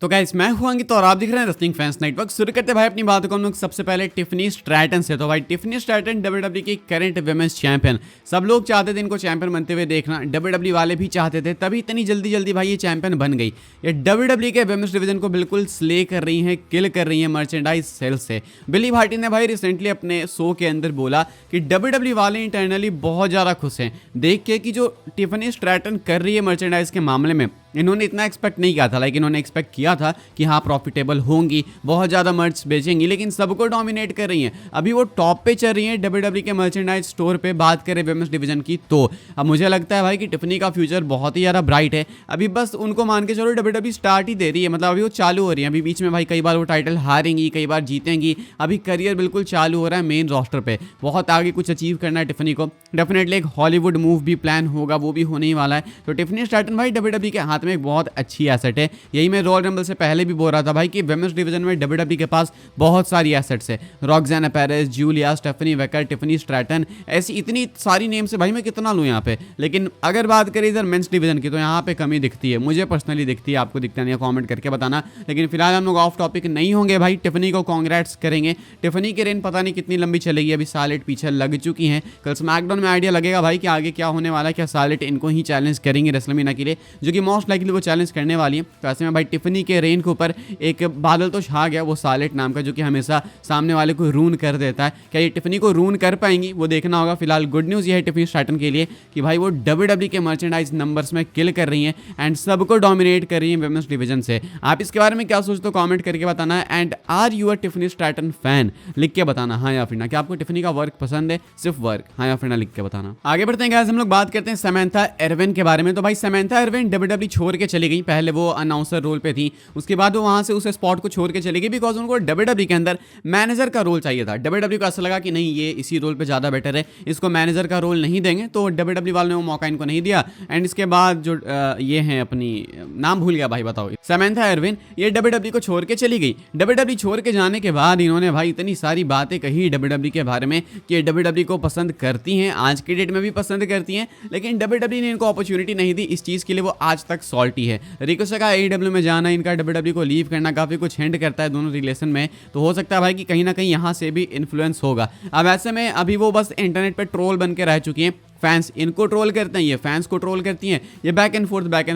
तो गाइस मैं हूं अंकित और आप दिख रहे हैं रेसलिंग फैंस नेटवर्क। शुरू करते भाई अपनी बातों को हम लोग सबसे पहले टिफनी स्ट्रैटन से। तो भाई टिफनी स्ट्रैटन डब्ल्यूडब्ल्यू की करंट विमेंस चैंपियन, सब लोग चाहते थे इनको चैंपियन बनते हुए देखना, डब्ल्यूडब्ल्यू वाले भी चाहते थे, तभी इतनी जल्दी जल्दी भाई ये चैंपियन बन गई। ये डब्ल्यूडब्ल्यू के विमेंस डिवीजन को बिल्कुल स्ले कर रही है, किल कर रही है मर्चेंडाइज सेल से। बिली भाटी ने भाई रिसेंटली अपने शो के अंदर बोला कि डब्ल्यूडब्ल्यू वाले इंटरनली बहुत ज़्यादा खुश हैं देख के कि जो टिफनी स्ट्रैटन कर रही है मर्चेंडाइज के मामले में। इन्होंने इतना एक्सपेक्ट नहीं किया था, लेकिन इन्होंने एक्सपेक्ट किया था कि हाँ प्रॉफिटेबल होंगी, बहुत ज़्यादा मर्च बेचेंगी, लेकिन सबको डोमिनेट कर रही हैं। अभी वो टॉप पे चल रही हैं डब्ल्यूडब्ल्यू के मर्चेंडाइज स्टोर पे। बात करें विमेंस डिवीजन की तो अब मुझे लगता है भाई कि टिफनी का फ्यूचर बहुत ही ज़्यादा ब्राइट है। अभी बस उनको मान के चलो डब्ल्यूडब्ल्यू स्टार्ट ही दे रही है, मतलब अभी वो चालू हो रही है। अभी बीच में भाई कई बार वो टाइटल हारेंगी, कई बार जीतेंगी। अभी करियर बिल्कुल चालू हो रहा है मेन रोस्टर पे, बहुत आगे कुछ अचीव करना है टिफनी को। डेफिनेटली एक हॉलीवुड मूव भी प्लान होगा, वो भी होने ही वाला है। तो टिफनी स्ट्रैटन भाई डब्ल्यूडब्ल्यू के हाथ में एक बहुत अच्छी एसेट है। यही मैं रॉयल रंबल से पहले भी बोल रहा था भाई कि विमेंस डिवीजन में डब्ल्यूडब्ल्यू के पास बहुत सारी एसेट्स है। Roxanne Perez, Julia, Stephanie Vaquer, Tiffany Stratton, ऐसी इतनी सारी नेम से भाई मैं कितना लूँ यहाँ पे। लेकिन अगर बात करें इधर मेंस डिवीजन की तो यहाँ पे कमी दिखती है, मुझे पर्सनली दिखती है। आपको दिखता नहीं है कॉमेंट करके बताना। लेकिन फिलहाल हम लोग ऑफ टॉपिक नहीं होंगे भाई, टिफनी को कांग्रेट्स करेंगे। टिफनी की रेन पता नहीं कितनी लंबी चलेगी, अभी सालेट पीछे लग चुकी हैं। कल स्मैकडाउन में आइडिया लगेगा भाई कि आगे क्या होने वाला है। क्या सालेट इनको ही चैलेंज करेंगे रेसलमेनिया के लिए, जो कि मोस्ट लाइकली वो चैलेंज करने वाली है। तो ऐसे में भाई टिफनी के रेन के ऊपर एक बादल तो छा गया, वो सालेट नाम का, जो कि हमेशा सामने वाले को रून कर देता है। क्या ये टिफनी को रून कर पाएंगी, वो देखना होगा। फिलहाल गुड न्यूज़ ये है टिफनी स्ट्रैटन के लिए कि भाई वो डब्ल्यूडब्ल्यू के मर्चेंडाइज नंबर्स में किल कर रही हैं एंड सबको डोमिनेट कर रही हैं विमेंस डिवीजन से। आप इसके बारे में क्या सोचते हो कमेंट करके बताना। And are you a Tiffany Stratton fan, लिख के बताना हाँ या फिर ना। क्या आपको टिफनी का वर्क पसंद है, सिर्फ वर्क, हाँ या फिर ना लिख के बताना। आगे बढ़ते हैं गाइस, हम लोग बात करते हैं समंथा इरविन के बारे में। तो भाई समंथा इरविन डब्ल्यूडब्ल्यू छोड़ के चली गई। पहले वो अनाउंसर रोल पे थी, उसके बाद वो वहां से उस स्पॉट को छोड़ के चली गई बिकॉज उनको डब्ल्यूडब्ल्यू के अंदर मैनेजर का रोल चाहिए था। डब्ल्यूडब्ल्यू को ऐसा लगा कि नहीं ये इसी रोल पे ज़्यादा बेटर है, इसको मैनेजर का रोल नहीं देंगे, तो डब्ल्यूडब्ल्यू वालों ने वो मौका इनको नहीं दिया। एंड इसके बाद जो ये हैं, अपनी नाम भूल गया भाई, बताओ, समंथा इरविन, ये डब्ल्यूडब्ल्यू को छोड़ के चली गई। डब्ल्यूडब्ल्यू छोड़ के जाने के बाद इन्होंने भाई इतनी सारी बातें कही डब्ल्यूडब्ल्यू के बारे में कि डब्ल्यूडब्ल्यू को पसंद करती हैं, आज की डेट में भी पसंद करती हैं, लेकिन डब्ल्यूडब्ल्यू ने इनको अपॉर्चुनिटी नहीं दी। इस चीज़ के लिए वो आज तक सॉल्टी है। रिकोशा का एईडब्ल्यू में जाना, इनका डब्ल्यूडब्ल्यू को लीव करना काफ़ी कुछ हिंट करता है दोनों रिलेशन में। तो हो सकता है भाई कि कहीं ना कहीं यहाँ से भी इन्फ्लुएंस होगा। अब ऐसे में अभी वो बस इंटरनेट पे ट्रोल बन के रह चुकी हैं। फैंस इनको ट्रोल करते हैं, ये फैंस को ट्रोल करती हैं, ये बैक एंड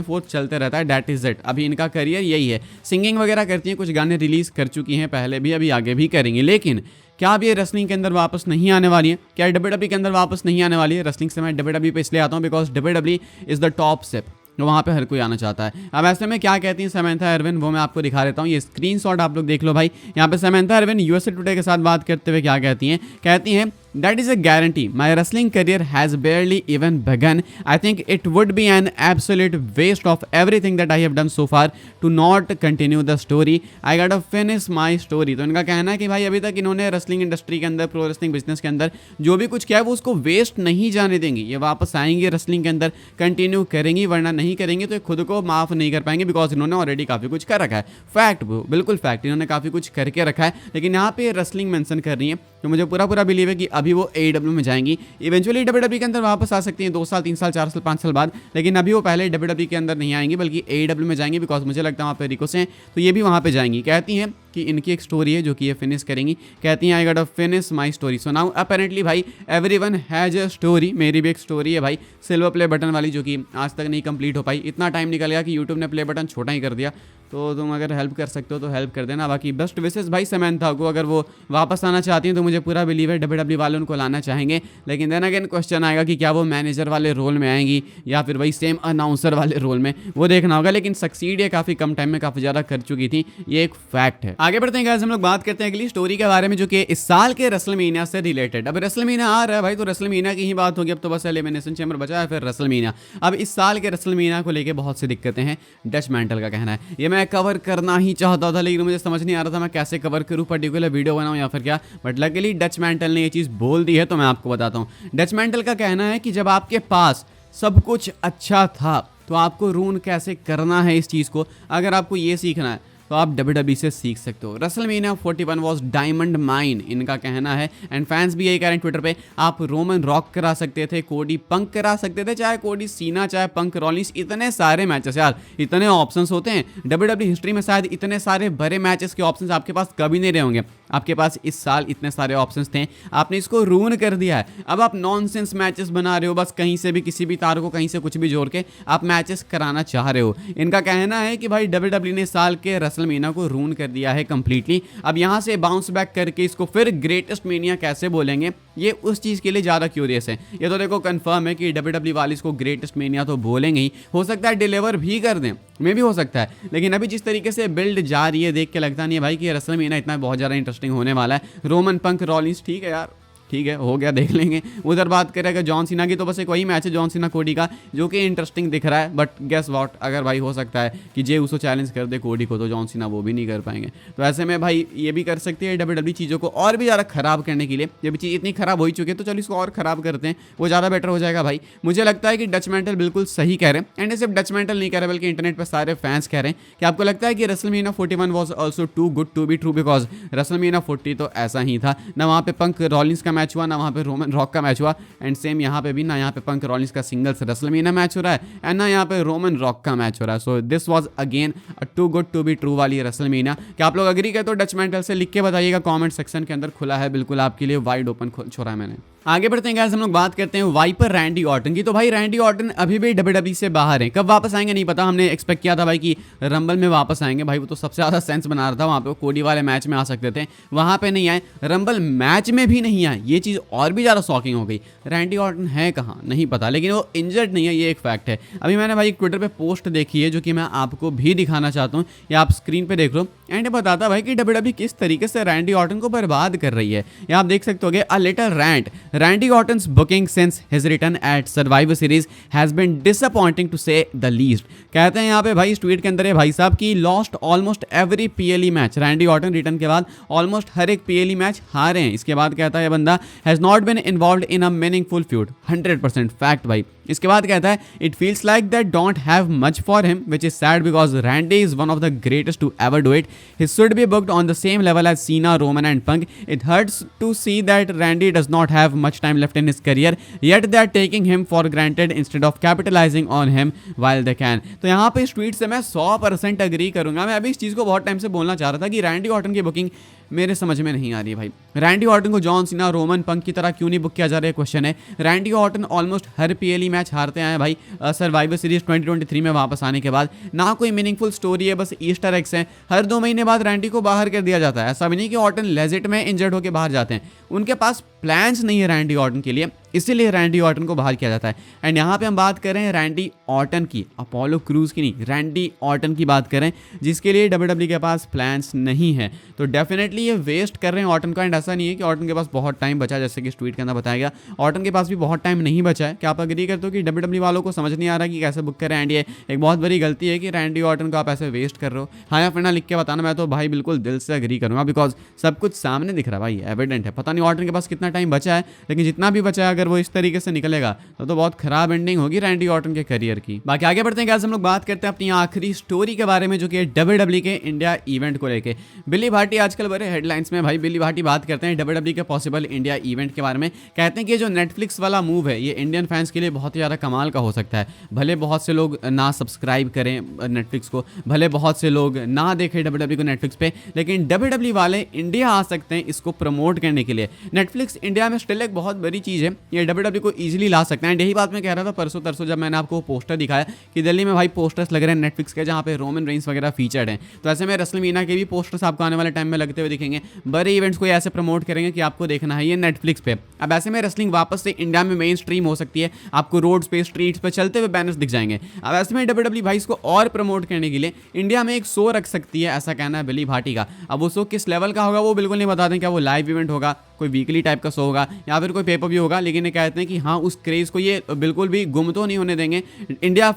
फोर्थ चलते रहता है। That is it. अभी इनका करियर यही है। सिंगिंग वगैरह करती हैं, कुछ गाने रिलीज कर चुकी हैं पहले भी, अभी आगे भी करेंगी। लेकिन क्या अब ये रेसलिंग के अंदर वापस नहीं आने वाली है? क्या डब्ल्यूडब्ल्यू के अंदर वापस नहीं आने वाली है? रेसलिंग से मैं डब्ल्यूडब्ल्यू पे इसलिए आता हूँ because WW is the top step, वहाँ पे हर कोई आना चाहता है। अब ऐसे में क्या कहती हैं समंथा इरविन, वो मैं आपको दिखा देता हूँ। ये स्क्रीनशॉट आप लोग देख लो भाई। यहाँ पे समंथा इरविन यूएसए टुडे के साथ बात करते हुए क्या कहती हैं? कहती हैं That is a guarantee. My wrestling career has barely even begun. I think it would be an absolute waste of everything that I have done so far to not continue the story. I gotta finish my story. तो इनका कहना है कि भाई अभी तक इन्होंने wrestling industry के अंदर, प्रो रेसलिंग बिजनेस के अंदर जो भी कुछ किया है वो उसको वेस्ट नहीं जाने देंगी। ये वापस आएंगे रेसलिंग के अंदर, कंटिन्यू करेंगी, वरना नहीं करेंगे तो खुद को माफ नहीं कर पाएंगे बिकॉज इन्होंने ऑलरेडी काफ़ी कुछ कर रखा है। फैक्ट, बिल्कुल फैक्ट, इन्होंने काफ़ी कुछ करके रखा है। लेकिन यहाँ पे रेसलिंग मेंशन कर रही है, तो मुझे पूरा बिलीव है कि अभी वो एईडब्ल्यू में जाएंगी। इवेंचुअली डब्ल्यूडब्ल्यू के अंदर वापस आ सकती हैं 2 साल, 3 साल, 4 साल, 5 साल बाद। लेकिन अभी वो पहले डब्ल्यूडब्ल्यू के अंदर नहीं आएंगी बल्कि एईडब्ल्यू में जाएंगी बिकॉज मुझे लगता है वहाँ पे रिकोस हैं, तो ये भी वहाँ पे जाएंगी। कहती हैं कि इनकी एक स्टोरी है जो कि ये फिनिश करेंगी। कहती हैं I got to finish my story. So now apparently भाई एवरीवन हैज अ स्टोरी। मेरी भी एक स्टोरी है भाई, सिल्वर प्ले बटन वाली, जो कि आज तक नहीं कंप्लीट हो पाई। इतना टाइम निकल गया कि यूट्यूब ने प्ले बटन छोटा ही कर दिया। तो तुम अगर हेल्प कर सकते हो तो हेल्प कर देना। बाकी बेस्ट विशेस भाई समंथा को, अगर वो वापस आना चाहती हैं तो मुझे पूरा बिलीव है डब्ल्यूडब्ल्यू वाले उनको लाना चाहेंगे। लेकिन देन अगेन क्वेश्चन आएगा कि क्या वो मैनेजर वाले रोल में आएंगी या फिर वही सेम अनाउंसर वाले रोल में, वो देखना होगा। लेकिन सक्सीड ये काफ़ी कम टाइम में काफ़ी ज़्यादा कर चुकी थी, ये एक फैक्ट है। आगे बढ़ते हैं गाइस, हम लोग बात करते हैं अगली स्टोरी के बारे में जो कि इस साल के रेसलमेनिया से रिलेटेड। अब रेसलमेनिया आ रहा है भाई, तो रेसलमेनिया की ही बात होगी। अब तो बस एलिमिनेशन चैम्बर बचा है, फिर रेसलमेनिया। अब इस साल के रेसलमेनिया को लेकर बहुत सी दिक्कतें हैं, डच मेंटल का कहना है। ये मैं कवर करना ही चाहता था लेकिन मुझे समझ नहीं आ रहा था मैं कैसे कवर करूं, पर्टिकुलर वीडियो बनाऊं या फिर क्या। बट लकीली डच मेंटल ने ये चीज़ बोल दी है तो मैं आपको बताता हूं। डच मेंटल का कहना है कि जब आपके पास सब कुछ अच्छा था तो आपको रून कैसे करना है इस चीज़ को। अगर आपको ये सीखना है तो आप WWE से सीख सकते हो। रेसलमेनिया 41 वाज डायमंड माइन, इनका कहना है, एंड फैंस भी यही कह रहे हैं ट्विटर पे। आप रोमन रॉक करा सकते थे, कोडी पंक करा सकते थे, चाहे कोडी सीना, चाहे पंक रॉलिंस, इतने सारे मैचेस यार, इतने ऑप्शंस होते हैं WWE हिस्ट्री में, शायद इतने सारे बड़े मैचेस के ऑप्शंस आपके पास कभी नहीं रहे होंगे। आपके पास इस साल इतने सारे ऑप्शंस थे, आपने इसको रूइन कर दिया है। अब आप नॉनसेंस मैचेस बना रहे हो, बस कहीं से भी किसी भी तार को कहीं से कुछ भी जोड़ के आप मैचेस कराना चाह रहे हो। इनका कहना है कि भाई WWE ने साल के रेसलमेनिया को रूइन कर दिया है कंप्लीटली। अब यहां से बाउंस बैक करके इसको फिर ग्रेटेस्ट मेनिया कैसे बोलेंगे, ये उस चीज के लिए ज्यादा क्यूरियस है। ये तो देखो कंफर्म है कि WWE वाले इसको ग्रेटेस्ट मेनिया तो बोलेंगे ही, हो सकता है डिलीवर भी कर दें, मे भी हो सकता है, लेकिन अभी जिस तरीके से बिल्ड जा रही है देख के लगता नहीं है भाई कि रेसलमेनिया इतना बहुत ज्यादा इंटरेस्टिंग होने वाला है। रोमन पंक रॉलिंस ठीक है यार, ठीक है, हो गया, देख लेंगे। उधर बात करें अगर जॉन सीना की, तो बस एक वही मैच है जॉन सीना कोडी का जो कि इंटरेस्टिंग दिख रहा है, बट गेस व्हाट, अगर भाई हो सकता है कि जे उसको चैलेंज कर दे कोडी को, तो जॉन सीना वो भी नहीं कर पाएंगे। तो ऐसे में भाई ये भी कर सकती है WWE चीज़ों को और भी ज़्यादा खराब करने के लिए। जब चीज़ इतनी खराब हो ही चुकी है तो चलो इसको और खराब करते हैं, वो ज़्यादा बेटर हो जाएगा भाई। मुझे लगता है कि डच मेंटल बिल्कुल सही कह रहे हैं, एंड सिर्फ डच मेंटल नहीं कह रहे बल्कि इंटरनेट पर सारे फैंस कह रहे हैं कि आपको लगता है कि WrestleMania 41 was also too good to be true, because WrestleMania 40 तो ऐसा ही था ना, वहाँ पे पंक रॉलिंस का मैच हुआ, ना वहाँ पे रोमन रॉक का मैच हुआ, एंड सेम यहाँ पे भी ना, यहाँ पे पंक रॉलिंस का सिंगल्स रेसलमेनिया मैच हो रहा है, एंड ना यहाँ पे रोमन रॉक का मैच हो रहा है। So this was again a too good to be true वाली रेसलमेनिया। क्या आप लोग अग्री करते हो? डच मेंटल से लिख के बताइएगा, कमेंट सेक्शन के अंदर खुला है बिल्कुल आपके लिए, वाइड ओपन छोड़ा है मैंने। आगे बढ़ते हैं गाइस, हम लोग बात करते हैं वाइपर रैंडी ऑर्टन की। तो भाई रैंडी ऑर्टन अभी भी WWE से बाहर हैं, कब वापस आएंगे नहीं पता। हमने एक्सपेक्ट किया था भाई कि रंबल में वापस आएंगे, भाई वो तो सबसे ज़्यादा सेंस बना रहा था, वहाँ पे कोडी वाले मैच में आ सकते थे, वहाँ पे नहीं आए, रंबल मैच में भी नहीं आए, ये चीज़ और भी ज़्यादा शॉकिंग हो गई। रैंडी ऑर्टन है कहाँ नहीं पता, लेकिन वो इंजर्ड नहीं है, ये एक फैक्ट है। अभी मैंने भाई ट्विटर पर पोस्ट देखी है जो कि मैं आपको भी दिखाना चाहता हूँ, या आप स्क्रीन पर देख लो, एंड बताता भाई कि WWE किस तरीके से रैंडी ऑर्टन को बर्बाद कर रही है। या आप देख सकते हो, a little rant, Randy Orton booking since his return at Survivor Series has been disappointing to say the least। कहते हैं यहाँ पे भाई इस ट्वीट के अंदर है भाई साहब की lost almost every PLE match. Randy Orton return के बाद ऑलमोस्ट हर एक PLE मैच हारे हैं। इसके बाद कहता है ये बंदा has not been involved in a meaningful feud, 100% fact भाई। इसके बाद कहता है it feels like that don't have much for him which is sad because Randy is one of the greatest to ever do it. He should be booked on the same level as Cena, Roman and Punk. It hurts to see that Randy does not have much time left in his career yet they are taking him for granted instead of capitalizing on him while they can। तो यहाँ पे इस tweet से मैं 100% agree करूंगा। मैं अभी इस चीज़ को बहुत टाइम से बोलना चाह रहा था कि रैंडी ऑर्टन की बुकिंग मेरे समझ में नहीं आ रही है भाई। रैंडी ऑर्टन को जॉन सीना, रोमन पंक की तरह क्यों नहीं बुक किया जा रहा है, क्वेश्चन है। रैंडी ऑर्टन ऑलमोस्ट हर PLE मैच हारते आए भाई सर्वाइवर सीरीज 2023 में वापस आने के बाद। ना कोई मीनिंगफुल स्टोरी है, बस ईस्टर एग्स हैं। हर 2 महीने बाद रैंडी को बाहर कर दिया जाता है। ऐसा भी नहीं कि ऑर्टन लेजिट में इंजर्ड होकर बाहर जाते हैं, उनके पास प्लान्स नहीं है रैंडी ऑर्टन के लिए, इसीलिए रैंडी ऑर्टन को बाहर किया जाता है। एंड यहाँ पे हम बात करें रैंडी ऑर्टन की, अपोलो क्रूज की नहीं, रैंडी ऑर्टन की बात करें, जिसके लिए WWE के पास प्लान्स नहीं है। तो डेफिनेटली ये वेस्ट कर रहे हैं ऑर्टन का। एंड ऐसा नहीं है कि ऑर्टन के पास बहुत टाइम बचा है, जैसे कि इस ट्वीट के अंदर बताया गया, ऑर्टन के पास भी बहुत टाइम नहीं बचा है। क्या आप अग्री करते हो कि WWE वालों को समझ नहीं आ रहा कि कैसे बुक करें? एंड ये एक बहुत बड़ी गलती है कि रैंडी ऑर्टन को आप ऐसे वेस्ट कर रहे हो। हाँ या फिर ना लिख के बताना, मैं तो भाई बिल्कुल दिल से अग्री करूँगा, बिकॉज सब कुछ सामने दिख रहा है भाई, एविडेंट है। पता नहीं ऑर्टन के पास कितना टाइम बचा है, लेकिन जितना भी बचा है अगर वो इस तरीके से निकलेगा तो बहुत खराब एंडिंग होगी रैंडी ऑर्टन के करियर की। बाकी आगे बढ़ते हैं गाइस, हम लोग बात करते हैं अपनी आखिरी स्टोरी के बारे में, जो कि WWE के इंडिया इवेंट को लेके। बिली भाटी आजकल बड़े हेडलाइंस में भाई। बिली भाटी बात करते हैं WWE के पॉसिबल इंडिया इवेंट के बारे में। कहते हैं कि जो नेटफ्लिक्स वाला मूव है ये इंडियन फैंस के लिए बहुत ही ज़्यादा कमाल का हो सकता है। भले बहुत से लोग ना सब्सक्राइब करें नेटफ्लिक्स को, भले बहुत से लोग ना देखें WWE को नेटफ्लिक्स पे, लेकिन WWE वाले इंडिया आ सकते हैं इसको प्रमोट करने के लिए। नेटफ्लिक्स इंडिया में स्टिल एक बहुत बड़ी चीज़ है, ये WWE को ईजिली ला सकते हैं। एंड यही बात मैं कह रहा था परसों तरसों जब मैंने आपको पोस्टर दिखाया कि दिल्ली में भाई पोस्टर्स लग रहे हैं नेटफ्लिक्स के, जहाँ पे रोमन रेंस वगैरह फीचर्ड हैं। तो ऐसे में रेसलमेनिया के भी पोस्टर्स आपको आने वाले टाइम में लगते हुए दिखेंगे। बड़े इवेंट्स को ऐसे प्रमोट करेंगे कि आपको देखना है ये नेटफ्लिक्स पे। अब ऐसे में रेसलिंग वापस से इंडिया में मेन स्ट्रीम हो सकती है, आपको रोड्स पे, स्ट्रीट्स पे चलते हुए बैनर्स दिख जाएंगे। अब ऐसे में WWE भाई इसको और प्रमोट करने के लिए इंडिया में एक शो रख सकती है, ऐसा कहना है बिली भाटी का। अब वो शो किस लेवल का होगा वो बिल्कुल नहीं बता दें, क्या वो लाइव इवेंट होगा, कोई वीकली टाइप का शो होगा, या फिर कोई पेपर व्यू होगा, लेकिन ये कहते हैं कि हाँ उस क्रेज़ को ये बिल्कुल भी गुम तो नहीं होने देंगे। इंडियन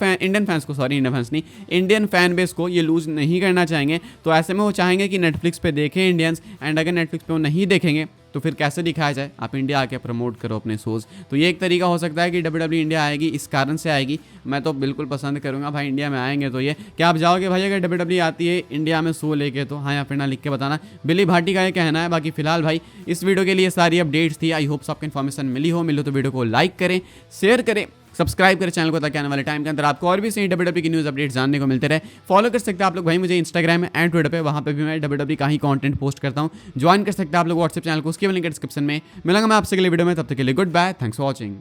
फैन बेस को ये लूज नहीं करना चाहेंगे। तो ऐसे में वो चाहेंगे कि नेटफ्लिक्स पे देखें इंडियंस, एंड अगर नेटफ्लिक्स पे वो नहीं देखेंगे तो फिर कैसे दिखाया जाए, आप इंडिया आके प्रमोट करो अपने शोज़। तो ये एक तरीका हो सकता है कि WWE इंडिया आएगी, इस कारण से आएगी। मैं तो बिल्कुल पसंद करूँगा भाई, इंडिया में आएंगे तो ये क्या आप जाओगे भाई अगर WWE आती है इंडिया में शो लेके? तो हाँ या फिर ना लिख के बताना। बिली भाटी का ये कहना है। बाकी फिलहाल भाई इस वीडियो के लिए सारी अपडेट्स थी। आई होप आपको इन्फॉर्मेशन मिली हो तो वीडियो को लाइक करें, शेयर करें, सब्सक्राइब करें चैनल को, ताकि आने वाले टाइम के अंदर आपको और भी सही WWE की न्यूज़ अपडेट्स जानने को मिलते रहे। फॉलो कर सकते हैं आप लोग भाई मुझे इंस्टाग्राम में एंड ट्विटर पे, वहाँ पे भी मैं WWE का ही कंटेंट पोस्ट करता हूँ। ज्वाइन कर सकते हैं आप लोग व्हाट्सएप चैनल को, उसके लिंक डिस्क्रिप्शन में। मिलूंगा मैं आपसे अगले वीडियो में, तब तक के लिए goodbye, thanks for watching.